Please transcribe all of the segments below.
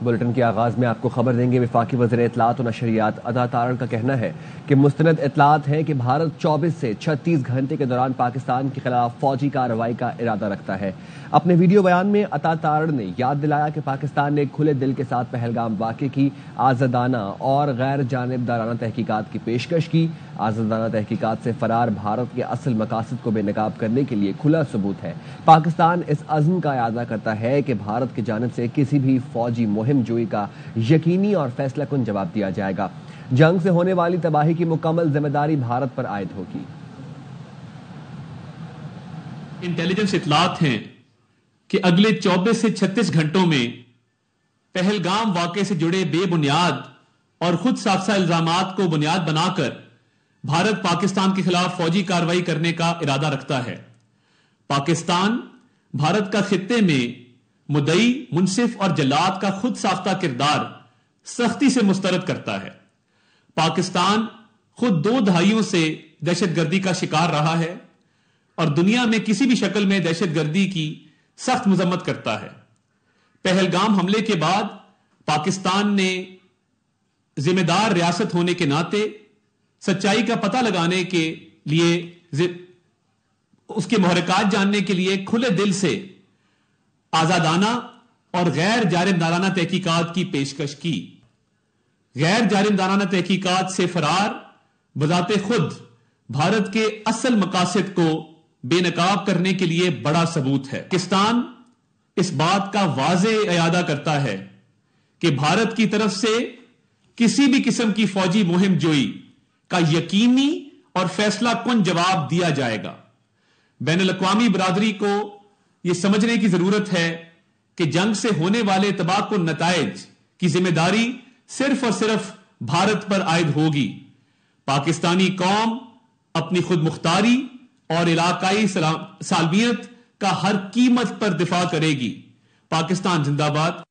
Bulletin کے آغاز میں آپ کو خبر دیں گے۔ وفاقی وزیر اطلاعات و نشریات عطا تارڑ کا کہنا ہے کہ مستند اطلاعات ہیں کہ بھارت 24 سے 36 گھنٹے کے دوران پاکستان کے خلاف فوجی کارروائی کا ارادہ رکھتا ہے۔ اپنے ویڈیو بیان میں عطا تارڑ نے یاد دلایا کہ پاکستان نے کھلے دل کے ساتھ پہلگام واقعے کی آزادانہ اور غیر جانبدارانہ تحقیقات کی پیشکش کی۔ آزادانہ تحقیقات سے فرار بھارت کے اصل مقاصد کو بے نقاب کرنے کے لیے کھلا ثبوت ہے۔ پاکستان اس عزم کا اعادہ کرتا ہے کہ بھارت کی جانب سے کسی بھی فوجی مہم جوئی کا یقینی اور فیصلہ کن جواب دیا جائے گا۔ جنگ سے ہونے والی تباہی کی مکمل ذمہ داری بھارت پر عائد ہوگی۔ انٹیلیجنس اطلاعات ہیں کہ اگلے 24 سے 36 گھنٹوں میں پہلگام واقعے سے جڑے بے بنیاد اور خود ساختہ الزامات کو بنیاد بنا کر بھارت پاکستان کے خلاف فوجی کارروائی کرنے کا ارادہ رکھتا ہے۔ پاکستان بھارت کا خطے میں مدعی، منصف اور جلاد کا خود ساختہ کردار سختی سے مسترد کرتا ہے۔ پاکستان خود 2 دہائیوں سے دہشت گردی کا شکار رہا ہے اور دنیا میں کسی بھی شکل میں دہشت گردی کی سخت مذمت کرتا ہے۔ پہلگام حملے کے بعد پاکستان نے ذمہ دار ریاست ہونے کے ناطے سچائی کا پتہ لگانے کے لیے، اس کے محرکات جاننے کے لیے کھلے دل سے آزادانہ اور غیر جانبدارانہ تحقیقات کی پیشکش کی۔ غیر جانبدارانہ تحقیقات سے فرار بذات خود بھارت کے اصل مقاصد کو بے نقاب کرنے کے لیے بڑا ثبوت ہے۔ پاکستان اس بات کا واضح اعادہ کرتا ہے کہ بھارت کی طرف سے کسی بھی قسم کی فوجی مہم جوئی کا یقینی اور فیصلہ کن جواب دیا جائے گا۔ بین الاقوامی برادری کو یہ سمجھنے کی ضرورت ہے کہ جنگ سے ہونے والے تباہ کن نتائج کی ذمہ داری صرف اور صرف بھارت پر عائد ہوگی۔ پاکستانی قوم اپنی خود مختاری اور علاقائی سالمیت کا ہر قیمت پر دفاع کرے گی۔ پاکستان زندہ باد۔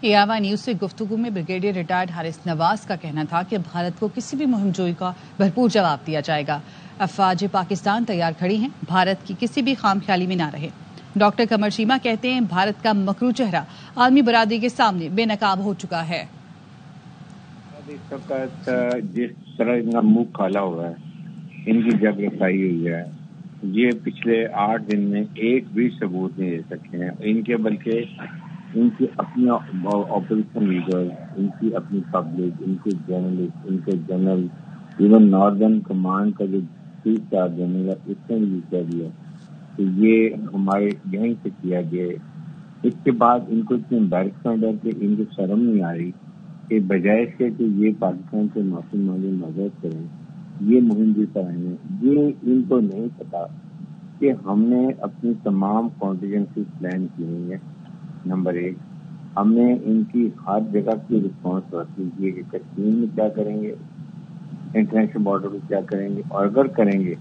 ARY نیوز سے گفتگو میں بریگیڈیئر ریٹائرڈ حارث نواز کا کہنا تھا کہ بھارت کو کسی بھی مہم جوئی کا بھرپور جواب دیا جائے گا۔ افواج پاکستان تیار کھڑی ہیں، بھارت کی کسی بھی خام خیالی میں نہ رہے۔ ڈاکٹر قمر شیما کہتے ہیں بھارت کا مکروہ چہرہ عالمی برادری کے سامنے بے نقاب ہو چکا ہے۔ اس وقت جس طرح ان کا منہ کالا ہوا ہے، ان کی جگ رسائی ہوئی ہے، یہ پچھلے 8 دن میں ایک بھی ثبوت نہیں دے سکے ہیں ان کے، بلکہ ان کی اپنی اپوزیشن لیڈر، ان کی اپنی پبلک، ان کے جرنلسٹ، ان کے جنرل، ایون ناردرن کمانڈ کا جو چیف اسٹاف جنرل ہے، اس نے بھی کہہ دیا کہ یہ ہمارے یہیں سے کیا گیا۔ اس کے بعد ان کو اتنی امبیرسمنٹ ہے کہ ان کو شرم نہیں آ رہی کہ بجائے اس کے کہ یہ پاکستان سے معافی مانگے، مدد کریں، یہ مہم بھی کرائیں۔ یہ ان کو نہیں پتا کہ ہم نے اپنی تمام کانٹینجنسی پلان کی ہوئی ہے۔ نمبر 1، ہم نے ان کی ہر جگہ کی رسپانس رکھی ہے کہ کشمیر میں کیا کریں گے، انٹرنیشنل بارڈر پہ کیا کریں گے، اور اگر کریں گے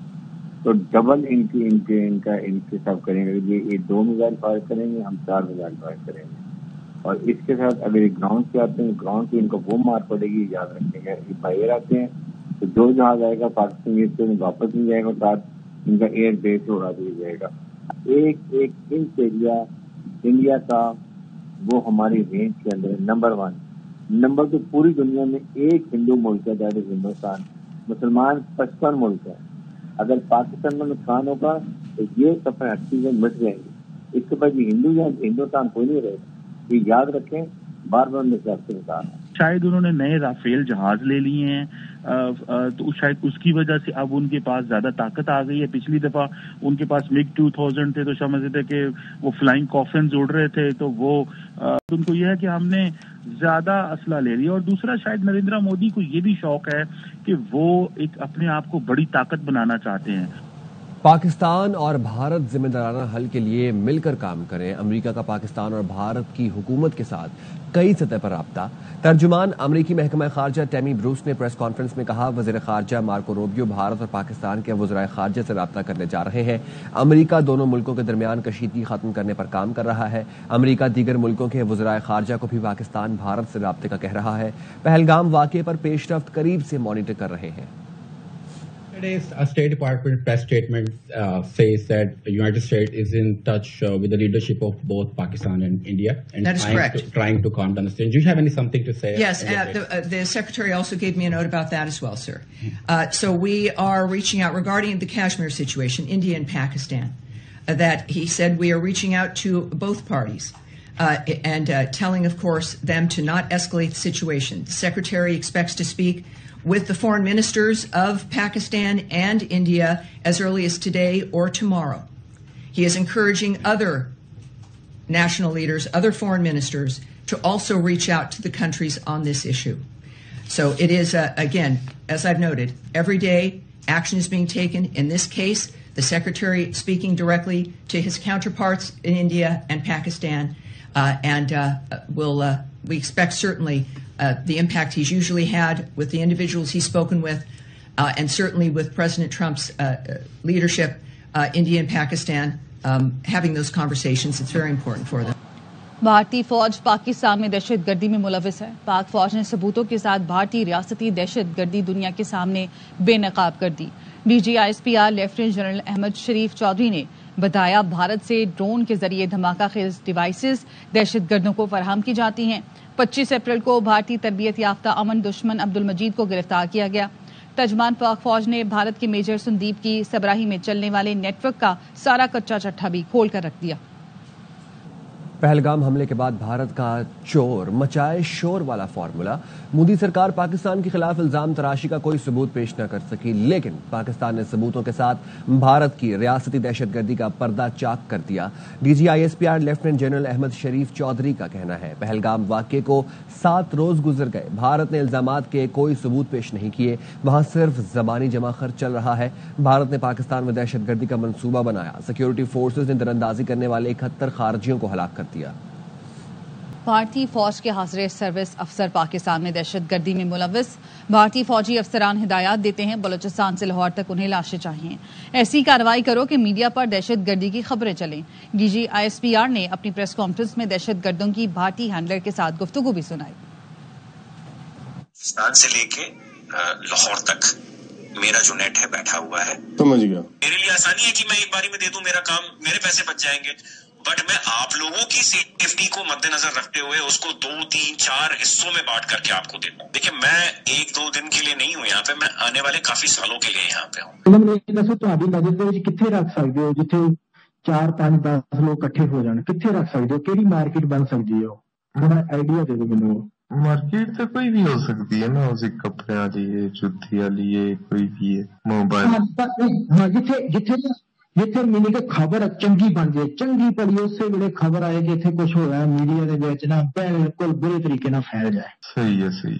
تو ڈبل ان کے ساتھ کریں گے۔ یہ 2 میزائل فائر کریں گے، ہم 4 میزائل فائر کریں گے۔ اور اس کے ساتھ اگر یہ گراؤنڈ سے آتے ہیں، گراؤنڈ پہ ان کو وہ مار پڑے گی، یاد رکھیں گے۔ یہ باہر آتے ہیں تو جو جہاز آئے گا پاکستان سے واپس نہیں جائے گا، ساتھ ان کا ایئر بیس اڑا دیا جائے گا۔ ایک انچ ایریا انڈیا کا وہ ہماری رینج کے اندر ہے۔ نمبر 1۔ نمبر 2، پوری دنیا میں ایک ہندو ملک ہے، دیٹ از ہندوستان۔ مسلمان 55 ملک ہیں۔ اگر پاکستان میں نقصان ہوگا تو یہ سب چیزیں مٹ جائیں گی۔ اس کے بعد یہ ہندوستان کوئی نہیں رہے گا۔ یہ یاد رکھیں، بار بار میں سے آپ سے بتا رہا ہوں۔ شاید انہوں نے نئے رافیل جہاز لے لیے ہیں، تو شاید اس کی وجہ سے اب ان کے پاس زیادہ طاقت آ گئی ہے۔ پچھلی دفعہ ان کے پاس MiG 2000 تھے تو سمجھتے تھے کہ وہ فلائنگ کافنز اڑ رہے تھے، تو وہ ان کو یہ ہے کہ ہم نے زیادہ اسلحہ لے لیا۔ اور دوسرا، شاید نریندر مودی کو یہ بھی شوق ہے کہ وہ ایک اپنے آپ کو بڑی طاقت بنانا چاہتے ہیں۔ پاکستان اور بھارت ذمہ دارانہ حل کے لیے مل کر کام کریں۔ امریکہ کا پاکستان اور بھارت کی حکومت کے ساتھ کئی سطح پر رابطہ۔ ترجمان امریکی محکمہ خارجہ ٹیمی بروس نے پریس کانفرنس میں کہا، وزیر خارجہ مارکو روبیو بھارت اور پاکستان کے وزرائے خارجہ سے رابطہ کرنے جا رہے ہیں۔ امریکہ دونوں ملکوں کے درمیان کشیدگی ختم کرنے پر کام کر رہا ہے۔ امریکہ دیگر ملکوں کے وزرائے خارجہ کو بھی پاکستان بھارت سے رابطے کا کہہ رہا ہے۔ پہلگام واقعے پر پیش رفت قریب سے مانیٹر کر رہے ہیں۔ Today's State Department press statement says that the United States is in touch with the leadership of both Pakistan and India, and that is correct. Trying to calm down the situation. Do you have something to say? Yes, the Secretary also gave me a note about that as well, sir. So we are reaching out regarding the Kashmir situation, India and Pakistan, that he said we are reaching out to both parties and telling, of course, them to not escalate the situation. The Secretary expects to speak with the foreign ministers of Pakistan and India as early as today or tomorrow. He is encouraging other national leaders, other foreign ministers, to also reach out to the countries on this issue. So it is, again, as I've noted, every day action is being taken. In this case, the Secretary speaking directly to his counterparts in India and Pakistan, and we expect certainly the impact he's usually had with the individuals he's spoken with, and certainly with President Trump's leadership, India and Pakistan, having those conversations. It's very important for them. بھارتی فوج پاکستان میں دہشت گردی میں ملوث ہے. پاک فوج نے ثبوتوں کے ساتھ بھارتی ریاستی دہشت گردی دنیا کے سامنے بے نقاب کر دی. D G I S P R lieutenant general Ahmed Sharif Chaudhry نے بتایا بھارت سے ڈرون کے ذریعے دھماکہ خیز ڈیوائسز دہشت گردوں کو فراہم کی جاتی ہیں. 25 اپریل کو بھارتی تربیت یافتہ امن دشمن عبد المجید کو گرفتار کیا گیا. ترجمان پاک فوج نے بھارت کے میجر سندیپ کی سبراہی میں چلنے والے نیٹ ورک کا سارا کچا چٹھا بھی کھول کر رکھ دیا. پہلگام حملے کے بعد بھارت کا چور مچائے شور والا فارمولا. مودی سرکار پاکستان کے خلاف الزام تراشی کا کوئی ثبوت پیش نہ کر سکی، لیکن پاکستان نے ثبوتوں کے ساتھ بھارت کی ریاستی دہشت گردی کا پردہ چاک کر دیا. D G I S P R lieutenant general Ahmed Sharif Chaudhry کا کہنا ہے پہلگام واقعے کو 7 روز گزر گئے، بھارت نے الزامات کے کوئی ثبوت پیش نہیں کیے، وہاں صرف زبانی جمع خرچ چل رہا ہے. بھارت نے پاکستان میں دہشت گردی کا منصوبہ بنایا. سیکیورٹی فورسز نے تیراندازی کرنے والے 71 خارجیوں کو ہلاک کر دیا. بھارتی فوج کے حاضر سروس افسر پاکستان میں دہشت گردی میں ملوث. بھارتی فوجی افسران ہدایات دیتے ہیں بلوچستان سے لاہور تک انہیں لاشیں چاہیے. ایسی کارروائی کرو کہ میڈیا پر دہشت گردی کی خبریں چلیں. D G I S P R نے اپنی پریس کانفرنس میں دہشت گردوں کی بھارتی ہینڈلر کے ساتھ گفتگو بھی سنائی. پاکستان سے لے کے لاہور تک میرا جو نیٹ ہے بیٹھا ہوا ہے. سمجھ گیا. میرے لیے آسانی ہے کہ میں ایک باری میں دے دوں، میرا کام، میرے پیسے بچ جائیں گے. بٹ میں آپ لوگوں کی سیفٹی کو مد نظر رکھتے ہوئے اس کو 2, 3, 4 حصوں میں بانٹ کر کے آپ کو دیتا ہوں. دیکھیں میں 1-2 دن کے لیے نہیں ہوں یہاں پہ، میں آنے والے کافی سالوں کے لیے یہاں پہ ہوں. ਦੱਸੋ ਤੁਹਾਡੀ ਬਜਟ ਦੇ ਵਿੱਚ ਕਿੱਥੇ ਰੱਖ ਸਕਦੇ ਹੋ ਜਿੱਥੇ 4, 5, 10 ਲੋਕ ਇਕੱਠੇ ਹੋ ਜਾਣ, ਕਿੱਥੇ ਰੱਖ ਸਕਦੇ ਹੋ, ਕਿਹੜੀ ਮਾਰਕੀਟ ਬਣ ਸਕਦੀ ਹੈ, ਥੋੜਾ ਆਈਡੀਆ ਦੇ ਦਿਓ ਮੈਨੂੰ. ਮਾਰਕੀਟ ਤਾਂ ਕੋਈ ਵੀ ਹੋ ਸਕਦੀ ਹੈ ਨਾ, ਉਸੇ ਕੱਪੜਿਆਂ ਦੀ ਹੈ, ਜੁੱਤੀ ਵਾਲੀ ਹੈ, ਕੋਈ ਵੀ ਹੈ, ਮੋਬਾਈਲ. ਹਾਂ ਜਿੱਥੇ ਮਿਲੀ ਕਿ ਖਬਰ ਚੰਗੀ ਬਣ ਜਾਏ, ਚੰਗੀ ਭਲੀ ਉਸੇ ਵੇਲੇ ਖਬਰ ਆਏ ਕਿ ਇੱਥੇ ਕੁਝ ਹੋਇਆ ਮੀਡੀਆ ਦੇ ਵਿੱਚ ਨਾ ਬਿਲਕੁਲ ਬੁਰੇ ਤਰੀਕੇ ਨਾਲ ਫੈਲ ਜਾਏ. ਸਹੀ ਹੈ, ਸਹੀ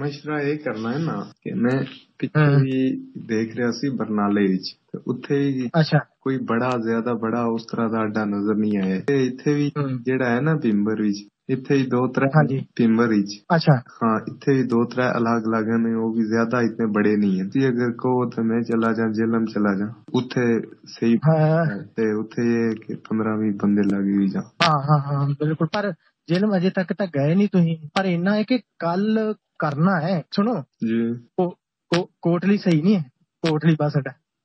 ਮਸ਼ਵਰਾ ਇਹ ਕਰਨਾ ਹੈ ਨਾ ਕਿ ਮੈਂ ਪਿੱਛੇ ਵੀ ਦੇਖ ਰਿਹਾ ਸੀ ਬਰਨਾਲੇ ਵਿੱਚ, ਤੇ ਉੱਥੇ ਵੀ ਅੱਛਾ ਕੋਈ ਬੜਾ ਜ਼ਿਆਦਾ ਬੜਾ ਉਸ ਤਰ੍ਹਾਂ ਦਾ ਅੱਡਾ ਨਜ਼ਰ ਨਹੀਂ ਆਇਆ. ਤੇ ਇੱਥੇ ਵੀ ਜਿਹੜਾ ਹੈ ਨਾ ਭਿੰਬਰ ਵਿੱਚ, ਇੱਥੇ ਵੀ 2-3 ਭਿੰਬਰ ਵਿੱਚ. ਅੱਛਾ ਹਾਂ ਇੱਥੇ ਵੀ 2-3 ਅਲੱਗ-ਅਲੱਗ ਨੇ, ਉਹ ਵੀ ਜ਼ਿਆਦਾ ਇਤਨੇ ਬੜੇ ਨਹੀਂ ਹੈ. ਤੁਸੀਂ ਅਗਰ ਕਹੋ ਤਾਂ ਮੈਂ ਚਲਾ ਜਾ ਜੇਲਮ ਚਲਾ ਜਾ, ਉੱਥੇ ਸਹੀ ਤੇ ਉੱਥੇ ਇਹ ਕਿ 15-20 ਬੰਦੇ ਲੱਗ ਵੀ ਜਾ. ਹਾਂ ਬਿਲਕੁਲ. ਪਰ ਜੇਲਮ ਅਜੇ ਤੱਕ ਤਾਂ ਗਏ ਨਹੀਂ ਤੁਸੀਂ, ਪਰ ਇੰਨਾ ਹੈ ਕਿ ਕੱਲ ਕਰਨਾ ਹੈ. ਸੁਣੋ ਜੀ, ਕੋਟਲੀ ਸਹੀ ਨਹੀਂ ਹੈ, ਕੋਟਲੀ ਬਸ ਅੱਡਾ.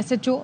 SHO